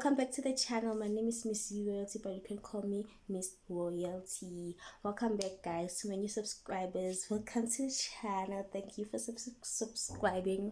Welcome back to the channel. My name is Miss Royalty, but you can call me Miss Royalty. Welcome back, guys. To my new subscribers, welcome to the channel. Thank you for subscribing.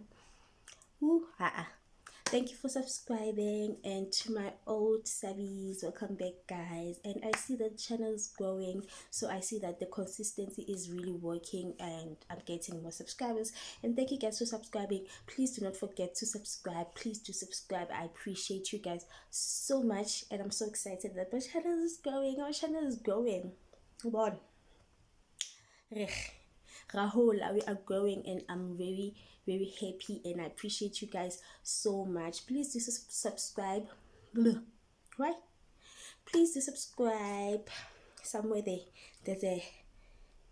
Thank you for subscribing. And to my old subbies, welcome back, guys. And I see the channel is growing, so I see that the consistency is really working and I'm getting more subscribers. And thank you guys for subscribing. Please do not forget to subscribe. Please do subscribe. I appreciate you guys so much, and I'm so excited that my channel is growing. Our channel is growing. Come on. Rahul, we are growing, and I'm very happy, and I appreciate you guys so much. Please do subscribe. Right? Please do subscribe. Somewhere there's a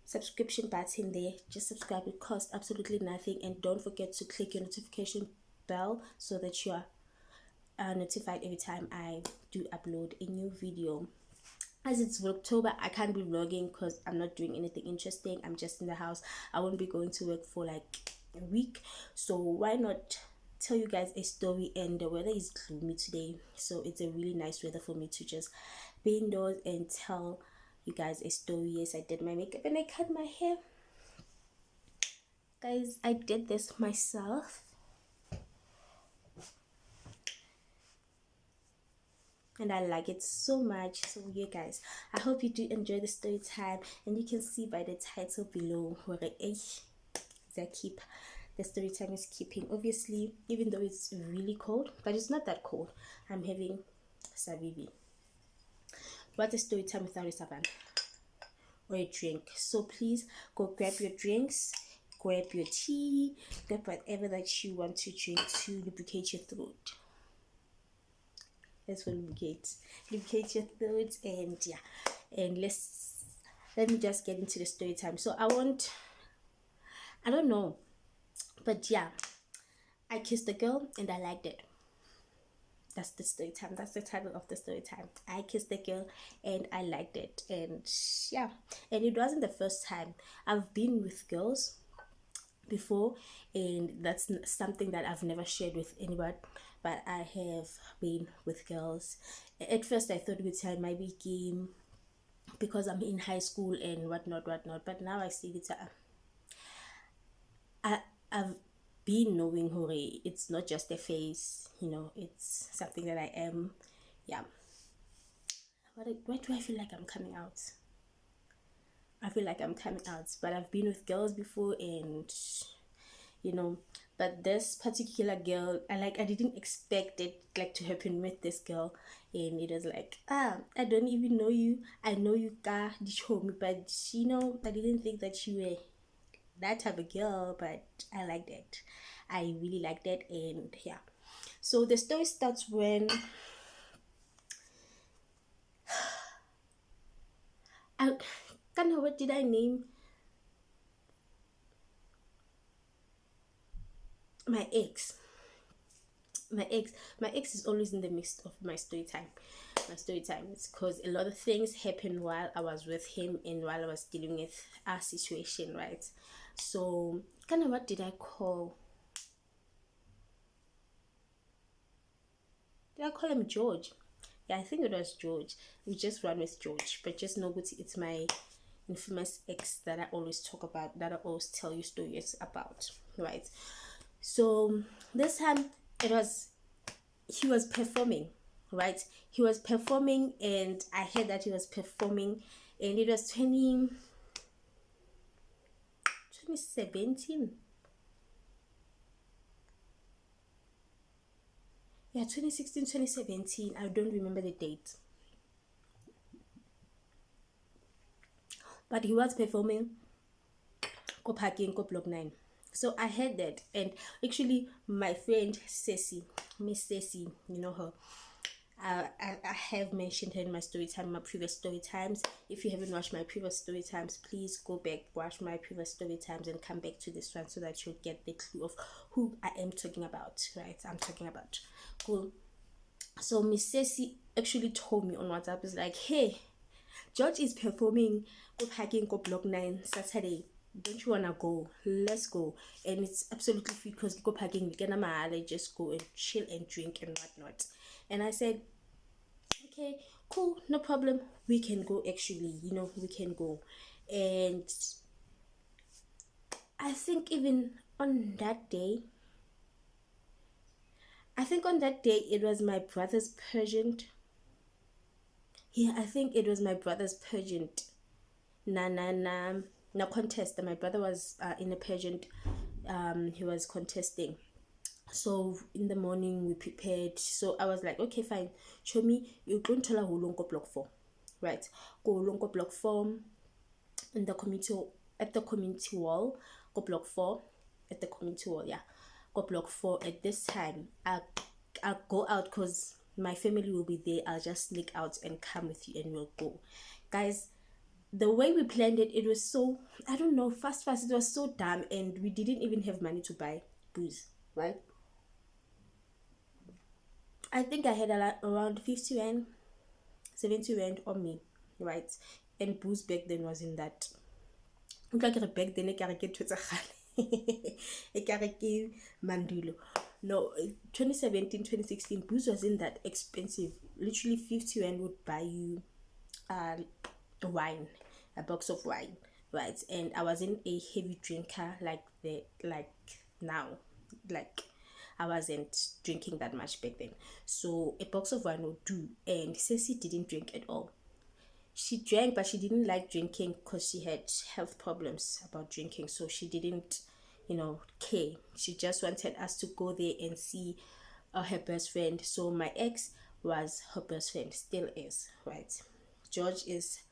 subscription button there. Just subscribe. It costs absolutely nothing, and don't forget to click your notification bell so that you are notified every time I do upload a new video. As it's October, I can't be vlogging because I'm not doing anything interesting. I'm just in the house. I won't be going to work for like a week, so why not tell you guys a story? And the weather is gloomy today, so it's a really nice weather for me to just be indoors and tell you guys a story. Yes, I did my makeup and I cut my hair, guys. I did this myself, and I like it so much. So yeah, guys, I hope you do enjoy the story time, and you can see by the title below where the story time is keeping. Obviously, even though it's really cold, but it's not that cold. I'm having savivi. What's a story time without a savan or a drink? So please go grab your drinks, grab your tea, grab whatever that you want to drink to lubricate your throat. Let's lubricate your throat. And yeah, and let me just get into the story time. So I don't know, but yeah, I kissed a girl and I liked it. That's the story time. That's the title of the story time. I kissed a girl and I liked it. And yeah, and it wasn't the first time. I've been with girls before, and that's something that I've never shared with anyone, but I have been with girls. At first I thought with time might be game because I'm in high school and whatnot, but now I see it. I've been knowing Hore, it's not just a face, it's something that I am. Yeah. Why do I feel like I'm coming out? I feel like I'm coming out, but I've been with girls before, and but this particular girl, I didn't expect it like to happen with this girl, and it was like, I don't even know you. I know you ka dichomi, but I didn't think that you were that type of girl, but I liked it. I really liked it. And yeah, so the story starts when I can't know, what did I name my ex is always in the midst of my story time. It's because a lot of things happened while I was with him and while I was dealing with our situation, right? So kind of, what did I call him? George. Yeah, I think it was George. We just run with George, but just know it's my infamous ex that I always talk about, that I always tell you stories about, right? So this time he was performing, right? He was performing, and I heard that he was performing, and it was 2017. Yeah, 2016, 2017. I don't remember the date. But he was performing go parking go block 9. So I heard that, and actually my friend Ceci, Miss Ceci, you know her. I have mentioned her in my story time, my previous story times. If you haven't watched my previous story times, please go back, watch my previous story times, and come back to this one so that you'll get the clue of who I am talking about, right? I'm talking about. Cool. So Miss Ceci actually told me on WhatsApp, it's like, hey, George is performing go parking go block 9 Saturday. don't you wanna go? Let's go. And it's absolutely free because you go parking, just go and chill and drink and whatnot. And I said, okay, cool, no problem. We can go actually, we can go. And I think even on that day, it was my brother's pageant. Yeah, I think it was my brother's pageant. Na contest. My brother was in a pageant. He was contesting. So in the morning we prepared. So I was like, okay, fine. Show me. You're going to block 4, right? Go Longo block 4 in the community, at the community wall. Go block 4 at the community wall. Yeah, go block 4 at this time. I'll go out because my family will be there. I'll just sneak out and come with you and we'll go, guys. The way we planned it, it was so, I don't know, fast, it was so dumb, and we didn't even have money to buy booze, right? I think I had around 50 rand, 70 rand on me, right? And booze back then was in that. Back then, Mandulo. No, 2017, 2016, booze wasn't that expensive. Literally 50 rand would buy you wine, a box of wine, right? And I wasn't a heavy drinker like now. Like, I wasn't drinking that much back then, so a box of wine would do. And Ceci didn't drink at all. She drank, but she didn't like drinking because she had health problems about drinking, so she didn't care. She just wanted us to go there and see her best friend. So my ex was her best friend, still is, right? George is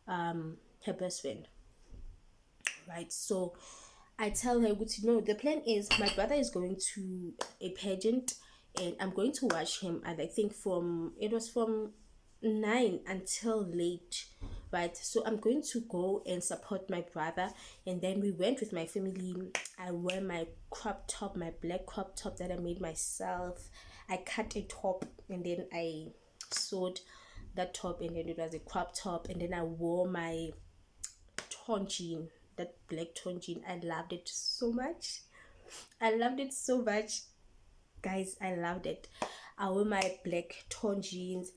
her best friend, right? So I tell her, no, the plan is my brother is going to a pageant and I'm going to watch him. And I think it was from 9 until late, right? So I'm going to go and support my brother. And then we went with my family. I wear my crop top, my black crop top that I made myself. I cut a top and then I sewed that top, and then it was a crop top. And then I wore my torn jean, that black torn jean. I loved it so much. Guys. I loved it. I wore my black torn jeans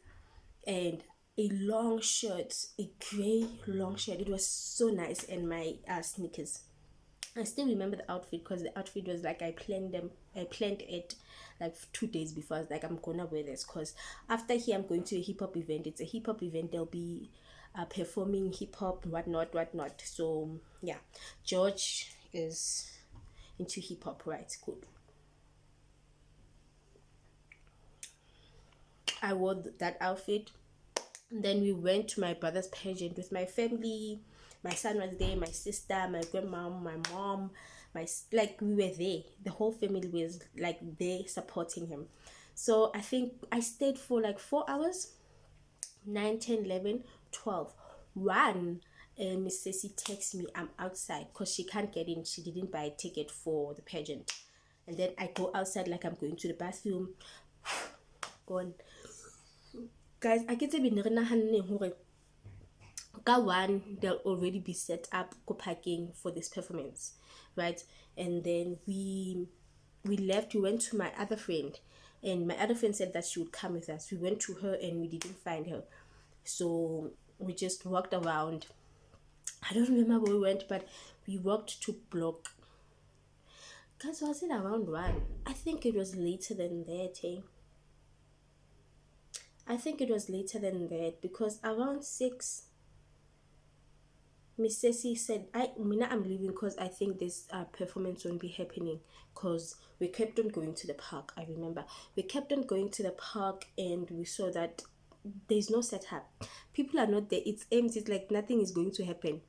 and a long shirt, a gray long shirt. It was so nice. And my sneakers. I still remember the outfit because the outfit was like I planned it like 2 days before. I was like, I'm gonna wear this because after here I'm going to a hip hop event. It's a hip hop event. They'll be performing hip hop, whatnot. So yeah, George is into hip hop, right? Good. I wore that outfit. And then we went to my brother's pageant with my family. My son was there, my sister, my grandma, my mom, we were there. The whole family was like there supporting him. So I think I stayed for like 4 hours, 9, 10, 11, 12. 1, Miss Ceci texts me, I'm outside because she can't get in. She didn't buy a ticket for the pageant. And then I go outside like I'm going to the bathroom. Gone. Guys, I get to be one, they'll already be set up parking for this performance, right? And then we left. We went to my other friend, and my other friend said that she would come with us. We went to her and we didn't find her, so we just walked around. I don't remember where we went, but we walked to block. Guys, was it around 1? I think it was later than that, eh? I think it was later than that because around 6, Miss Ceci said, I'm leaving because I think this performance won't be happening, because we kept on going to the park. I remember we kept on going to the park and we saw that there's no setup. People are not there. It's empty. It's like nothing is going to happen.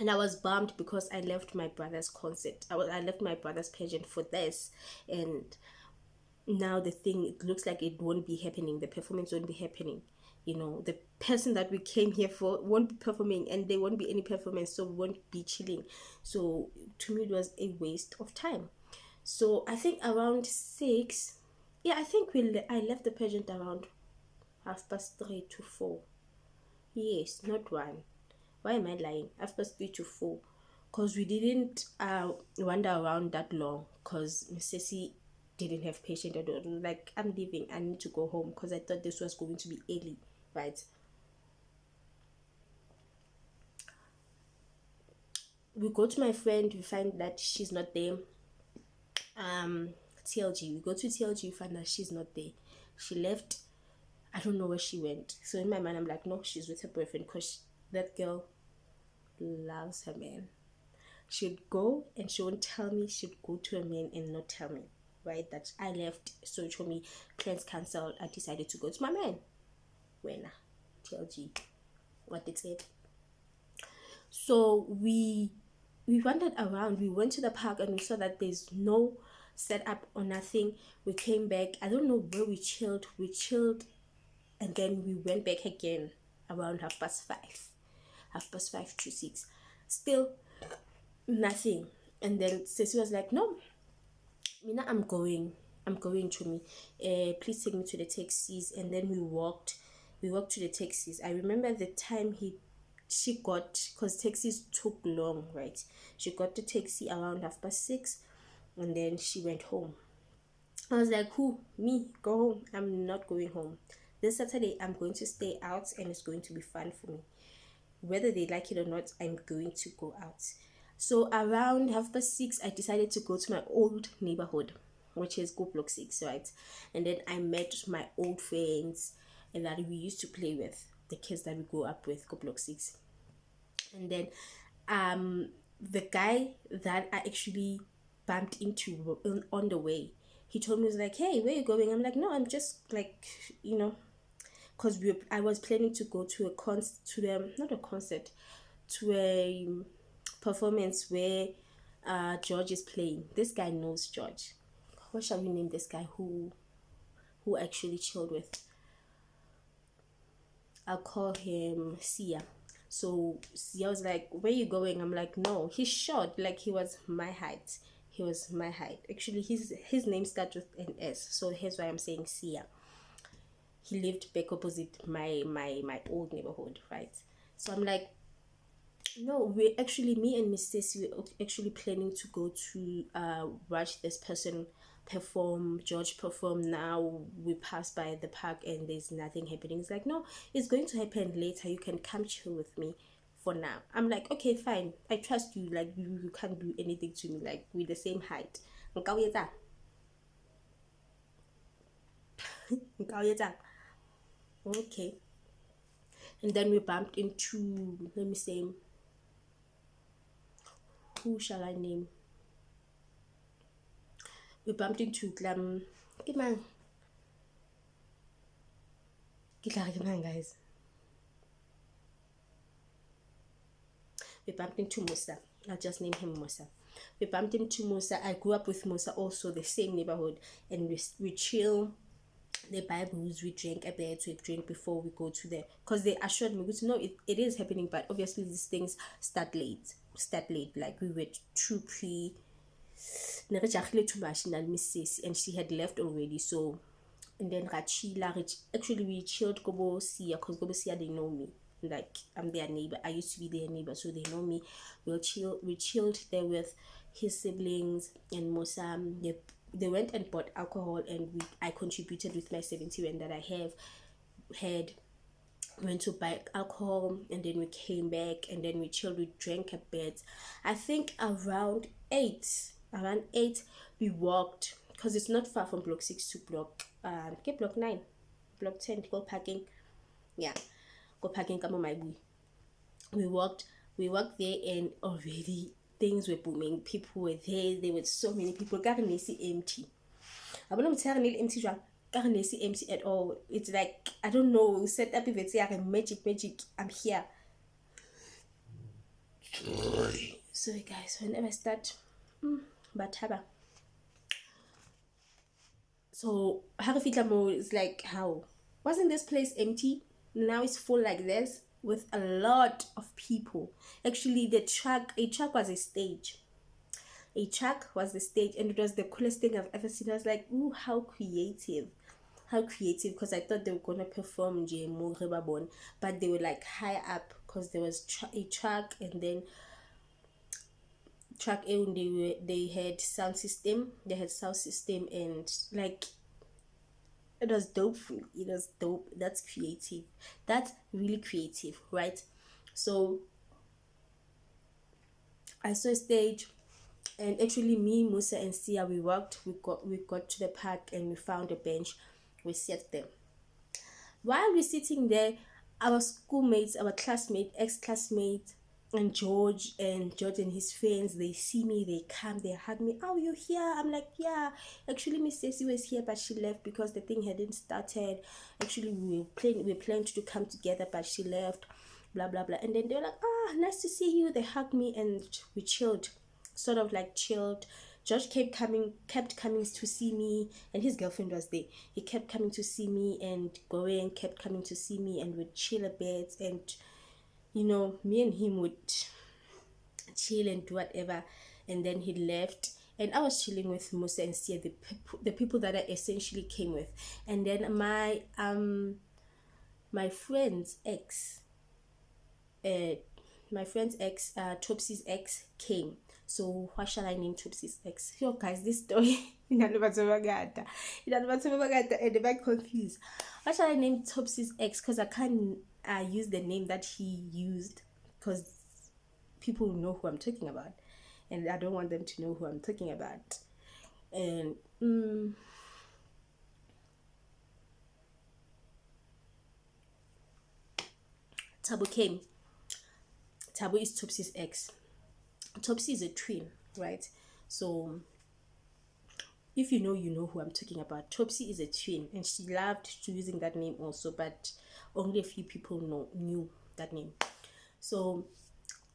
And I was bummed because I left my brother's concert. I left my brother's pageant for this, and now the thing, it looks like it won't be happening. The performance won't be happening. The person that we came here for won't be performing, and there won't be any performance, so we won't be chilling. So to me it was a waste of time. So I think around 6, yeah, I think I left the pageant around 3:30 to 4. Yes, not 1. Why am I lying? 3:30 to 4. because we didn't wander around that long because Miss Ceci didn't have patient at all. Like, I'm leaving, I need to go home because I thought this was going to be early, right? We go to my friend, we find that she's not there. TLG, we go to TLG, we find that she's not there. She left. I don't know where she went. So in my mind, I'm like, no, she's with her boyfriend because that girl loves her man. She'd go and she won't tell me. She'd go to a man and not tell me, right? That I left. So she told me plans cancelled. I decided to go to my man. When TLG, what it said. So we wandered around. We went to the park and we saw that there's no setup or nothing. We came back. I don't know where we chilled. We chilled and then we went back again around 5:30, 5:30 to 6. Still nothing. And then Ceci was like, no, Mina, I'm going to me. Please take me to the taxis. And then we walked to the taxis. I remember the time she got, because taxis took long, right? She got the taxi around 6:30 and then she went home. I was like, who? Me? Go home. I'm not going home. This Saturday, I'm going to stay out and it's going to be fun for me. Whether they like it or not, I'm going to go out. So around 6:30, I decided to go to my old neighborhood, which is Go Block 6, right? And then I met my old friends and that we used to play with, the kids that we grew up with, Go Block 6. And then the guy that I actually bumped into on the way, he told me, he was like, hey, where are you going? I'm like, no, I'm just like, because I was planning to go to not a concert, to a performance where George is playing. This guy knows George. What shall we name this guy who actually chilled with? I'll call him Sia. So Sia was like, where you going? I'm like, no, he's short. Like, he was my height. Actually, his name starts with an S, so here's why I'm saying Sia. He lived back opposite my old neighborhood, right? So I'm like, no, me and Miss Stacy, we're actually planning to go to watch this person perform, George perform. Now we pass by the park and there's nothing happening. It's like, no, it's going to happen later. You can come chill with me for now. I'm like, okay, fine, I trust you. Like, you can't do anything to me. Like, we're the same height. Okay. And then we bumped into, let me say, who shall I name? We bumped into guys. We bumped into Musa. I'll just name him Musa. We bumped into Musa. I grew up with Musa, also the same neighborhood, and we chill. The Bibles, we drink a bit, we drink before we go to there, because they assured me, because it is happening, but obviously these things start late. Like, we were too too much and she had left already. So, and then actually we chilled Gobo Sia, because Gobo Sia, they know me. Like, I'm their neighbor. I used to be their neighbor, so they know me. We chilled there with his siblings and Mosam. They went and bought alcohol, and I contributed with my 70 rand that I had. Went to buy alcohol, and then we came back, and then we chilled. We drank a bit. I think around 8 we walked, because it's not far from block 6 to block 9, block 10, go parking. Yeah, go parking. Come on, my boy. We walked there, and already things were booming. People were there were so many people. Empty. I wouldn't tell me empty. Empty at all. It's like, I don't know, set up if it's like magic. I'm here. Sorry guys, whenever I start but haba. So Harafitamo is like, how wasn't this place empty? Now it's full like this with a lot of people. Actually, a track was a stage. And it was the coolest thing I've ever seen. I was like, ooh, how creative, because I thought they were gonna perform JMO Rebabon, but they were like high up, because there was a track, and then track A, they had sound system. They had sound system, and like it was dope. It was dope. That's creative. That's really creative, right? So I saw a stage, and actually me, Musa, and Sia, we got to the park, and we found a bench. We sat there. While we're sitting there, our schoolmates, our classmate, ex-classmate, and George and his friends, they see me, they come, they hug me. Oh, you're here? I'm like, yeah. Actually, Miss Stacy was here, but she left because the thing hadn't started. Actually, we planned to come together, but she left. Blah blah blah. And then they were like, ah, nice to see you. They hugged me, and we chilled, sort of like chilled. Josh kept coming to see me, and his girlfriend was there. He kept coming to see me and going, kept coming to see me, and would chill a bit. And me and him would chill and do whatever. And then he left, and I was chilling with Musa and Sia, the people that I essentially came with. And then my friend's ex, uh, Topsy's ex came. So what shall I name Topsy's ex? Yo guys, this story and I'm very confused. What shall I name Topsy's ex? Because I can't use the name that he used, because people know who I'm talking about, and I don't want them to know who I'm talking about. And Tabu came. Tabu is Topsy's ex. Topsy is a twin, right? So if you know who I'm talking about. Topsy is a twin, and she loved using that name also, but only a few people knew that name. So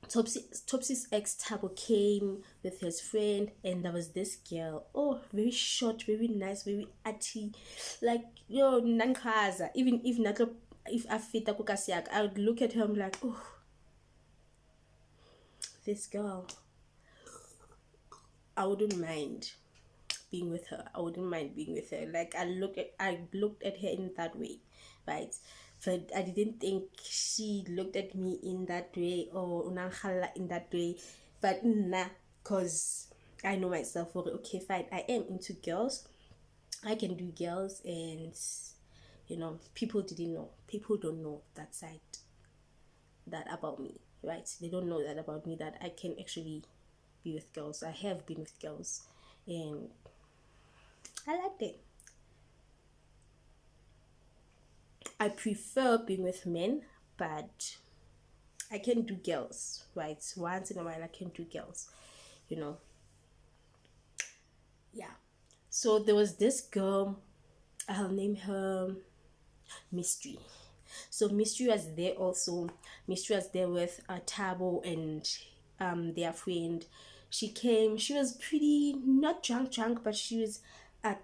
Topsy's ex Tabo came with his friend, and there was this girl. Oh, very short, very nice, very arty, like nankaza. Even if I fit I would look at her, I'm like, oh, this girl, I wouldn't mind being with her. Like I looked at her in that way, right? But I didn't think she looked at me in that way, or unanghala in that way. But nah, cause I know myself. Okay, fine. I am into girls. I can do girls, and people didn't know. People don't know that about me, right? They don't know that about me, that I can actually be with girls. I have been with girls, and I liked it. I prefer being with men, but I can do girls, right? Once in a while I can do girls, yeah. So there was this girl, I'll name her Mystery. So Mystery was there also. Mystery was there with Tabo and their friend. She came. She was pretty, not drunk, but she was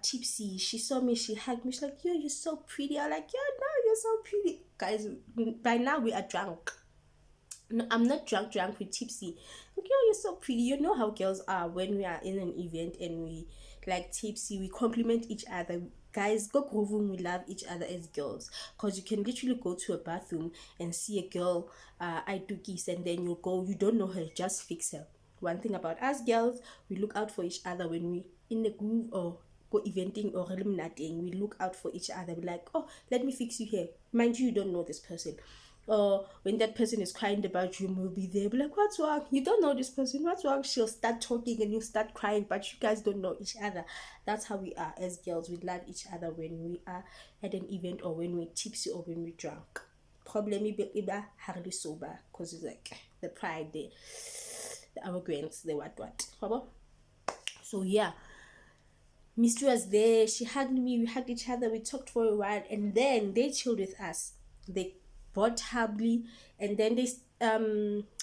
tipsy. She saw me. She hugged me. She's like, "Yo, you're so pretty." I'm like, "Yo, no, you're so pretty." Guys, by now we are drunk. No, I'm not drunk, with tipsy. Like, yo, you're so pretty. You know how girls are when we are in an event and we like tipsy, we compliment each other. Guys, go room, we love each other as girls, because you can literally go to a bathroom and see a girl, I do kiss, and then you don't know her, just fix her. One thing about us girls, we look out for each other when we in the groove or go eventing or eliminating. We look out for each other. We're like, oh, let me fix you here. Mind you don't know this person. Or when that person is crying about you, we'll be there. Be like, what's wrong? You don't know this person. What's wrong? She'll start talking and you start crying, but you guys don't know each other. That's how we are as girls. We love each other when we are at an event, or when we're tipsy, or when we're drunk. Problem is hardly sober, because it's like the pride, the arrogance, the what. So yeah, Mystery was there. She hugged me. We hugged each other. We talked for a while, and then they chilled with us. They bought Hably, and then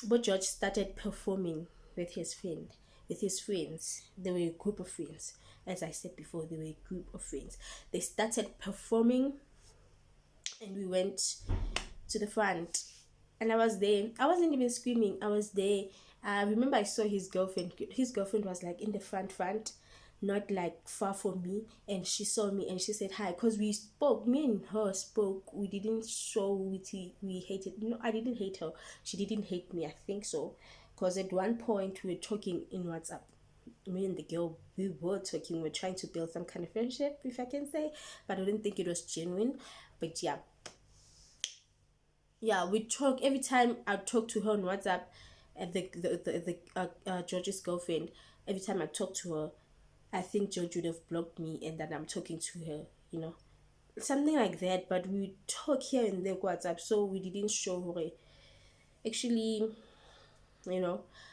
but George started performing with his friends. They were a group of friends. As I said before, they were a group of friends. They started performing, and we went to the front, and I was there. I wasn't even screaming. I was there. I remember I saw his girlfriend. His girlfriend was like in the front, not like far from me, and she saw me and she said hi, because we spoke. Me and her spoke. We didn't show we hated. No, I didn't hate her. She didn't hate me, I think so. Because at one point we were talking in WhatsApp. Me and the girl, we were talking, we were trying to build some kind of friendship, if I can say, but I didn't think it was genuine. But yeah, we talk every time I talk to her on WhatsApp, and the George's girlfriend. Every time I talk to her, I think George would have blocked me, and that I'm talking to her, something like that. But we talk here and there WhatsApp, so we didn't show her. Actually,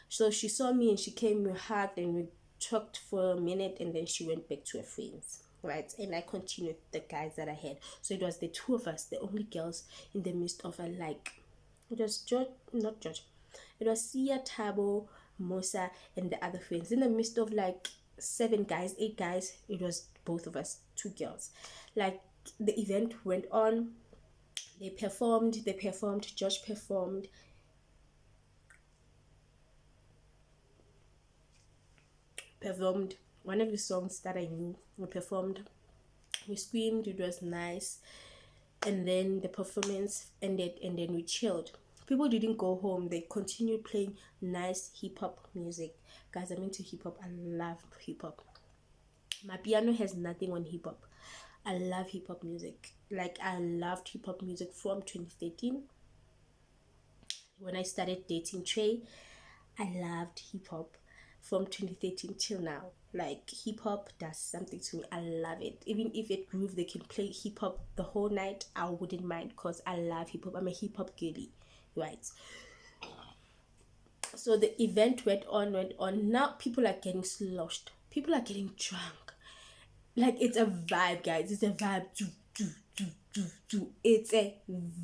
so she saw me and she came, we hugged and we talked for a minute, and then she went back to her friends, right? And I continued the guys that I had. So it was the two of us, the only girls in the midst of it was George, not George, it was Sia, Tabo, Mosa, and the other friends. In the midst of like 7 guys, 8 guys, it was both of us, 2 girls. Like, the event went on, they performed, Josh performed. One of the songs that I knew. We performed, we screamed, it was nice. And then the performance ended, and then we chilled. People didn't go home, they continued playing nice hip-hop music. Guys, I'm into hip-hop. I love hip-hop. My piano has nothing on hip-hop. I love hip-hop music. Like, I loved hip-hop music from 2013 when I started dating Trey. I loved hip-hop from 2013 till now. Like, hip-hop does something to me. I love it. Even if it groove, they can play hip-hop the whole night, I wouldn't mind, because I love hip-hop. I'm a hip-hop girly, right? So the event went on. Now people are getting sloshed, people are getting drunk. Like, it's a vibe, guys. It's a vibe. It's a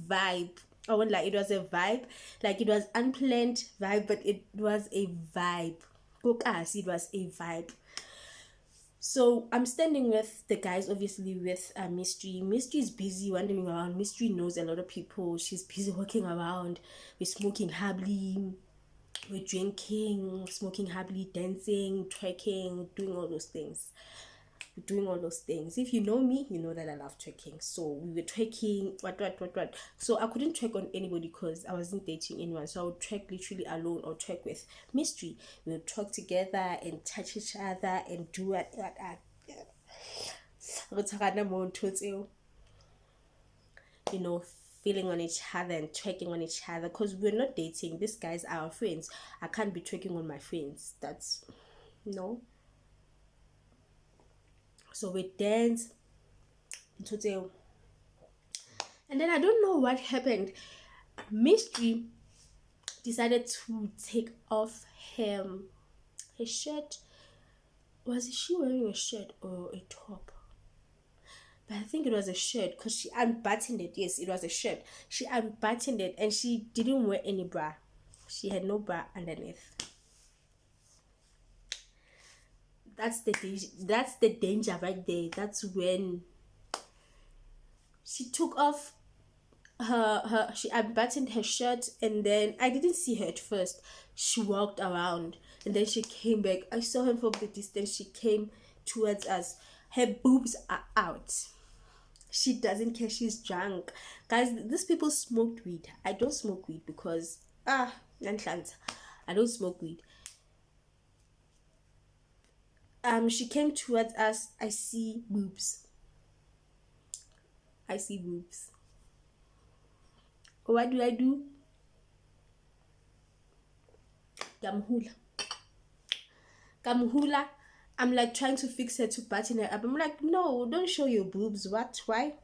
vibe. I won't lie, it was a vibe. Like, it was unplanned vibe, but it was a vibe. Book us, it was a vibe. So I'm standing with the guys, obviously with Mystery. Mystery is busy wandering around. Mystery knows a lot of people. She's busy walking around. We're smoking happily. We're drinking, smoking happily, dancing, twerking, doing all those things. If you know me, you know that I love twerking. So we were twerking, what. So I couldn't twerk on anybody because I wasn't dating anyone. So I would twerk literally alone or twerk with Mystery. We would talk together and touch each other and do what feeling on each other and twerking on each other, because we're not dating. These guys are our friends. I can't be twerking on my friends. That's no. So we dance, and then I don't know what happened. Mystery decided to take off her shirt. Was she wearing a shirt or a top? But I think it was a shirt, because she unbuttoned it. Yes, it was a shirt. She unbuttoned it, and she didn't wear any bra. She had no bra underneath. That's the danger right there. That's when she took off she unbuttoned her shirt, and then I didn't see her at first. She walked around, and then she came back. I saw her from the distance. She came towards us. Her boobs are out. She doesn't care. She's drunk. Guys, these people smoked weed. I don't smoke weed because I don't smoke weed. She came towards us. I see boobs. What do? Kamhula. I'm like trying to fix her to button her up. I'm like, no, don't show your boobs. What? Why?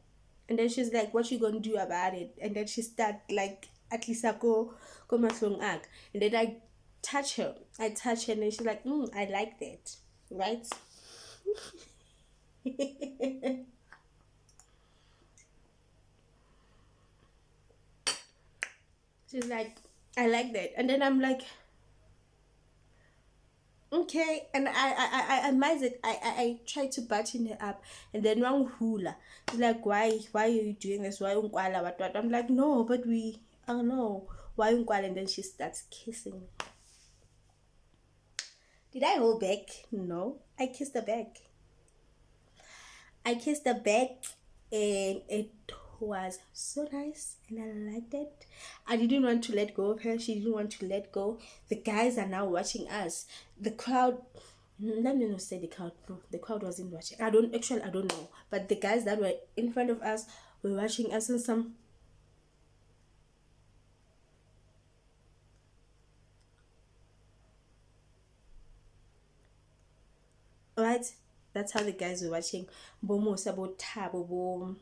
And then she's like, what you gonna do about it? And then she start like, at least I go mahlong ak. And then I touch her, and then she's like, I like that, right? She's like, I like that. And then I'm like, okay. And I admire it. I try to button her up, and then one hula. She's like, why are you doing this? Why unkwala? What? I'm like, no, but I don't know why unkwala. And then she starts kissing. Did I hold back? No, I kissed her back. And it was so nice and I liked it. I didn't want to let go of her. She didn't want to let go. The guys are now watching us. The crowd, let me not say the crowd. No, the crowd wasn't watching. I don't know. But the guys that were in front of us were watching us, and some. Right? That's how the guys were watching. Bomo Sabo Tabo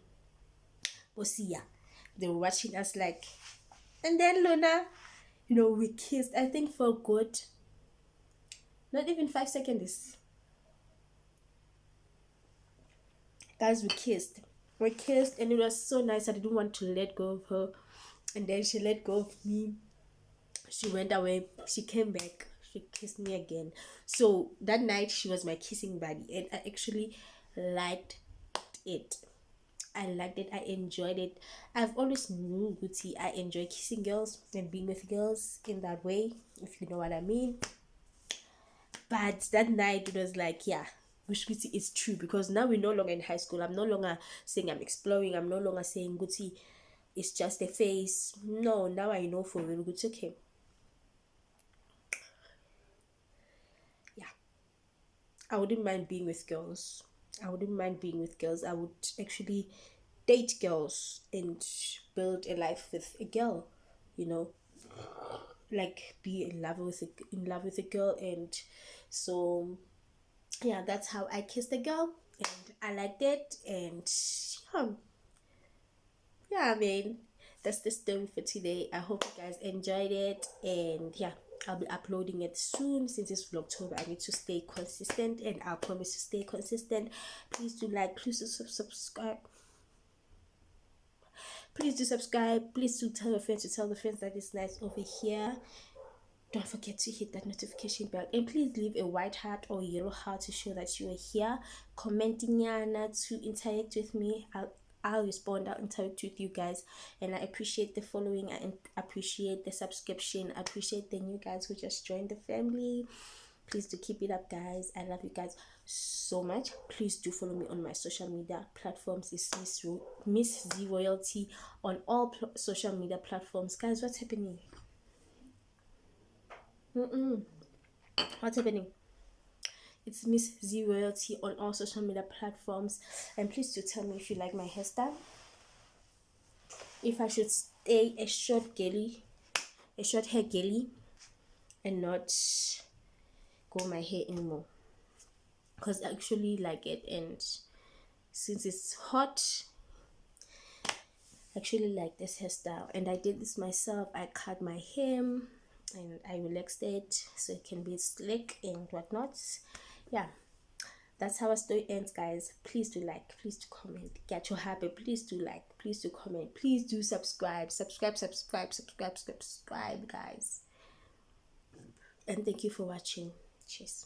Bosia. They were watching us like, and then Luna, we kissed. I think for good. Not even 5 seconds. Guys, we kissed. We kissed, and it was so nice. I didn't want to let go of her, and then she let go of me. She went away. She came back. She kissed me again. So that night she was my kissing buddy, and I actually liked it. I liked it. I enjoyed it. I've always knew Gucci. I enjoy kissing girls and being with girls in that way, if you know what I mean. But that night it was like, yeah, wish Gucci is true, because now we're no longer in high school. I'm no longer saying I'm exploring. I'm no longer saying Gucci is just a face. No, now I know for real Gucci. Okay. Yeah. I wouldn't mind being with girls. I wouldn't mind being with girls. I would actually date girls and build a life with a girl, you know, like be in love with a girl. And so yeah, that's how I kissed a girl, and I liked it. And yeah, I mean, that's the story for today. I hope you guys enjoyed it, and yeah, I'll be uploading it soon. Since it's Vlogtober, I need to stay consistent, and I'll promise to stay consistent. Please do like, please do subscribe. Please do subscribe. Please do tell your friends to tell the friends that it's nice over here. Don't forget to hit that notification bell, and please leave a white heart or yellow heart to show that you are here. Commenting Yana to interact with me. I'll respond. I'll interact with you guys, and I appreciate the following. I appreciate the subscription. I appreciate the new guys who just joined the family. Please do keep it up, guys. I love you guys so much. Please do follow me on my social media platforms. It's Miss Z Royalty on all social media platforms. Guys, what's happening? What's happening? It's Miss Z Royalty on all social media platforms. And please do tell me if you like my hairstyle. If I should stay a short hair girly, and not grow my hair anymore, because I actually like it. And since it's hot, I actually like this hairstyle, and I did this myself. I cut my hair and I relaxed it so it can be slick and whatnot. Yeah, that's how a story ends, guys. Please do like, please do comment, get your happy. Please do like, please do comment, please do subscribe, guys. And thank you for watching. Cheers.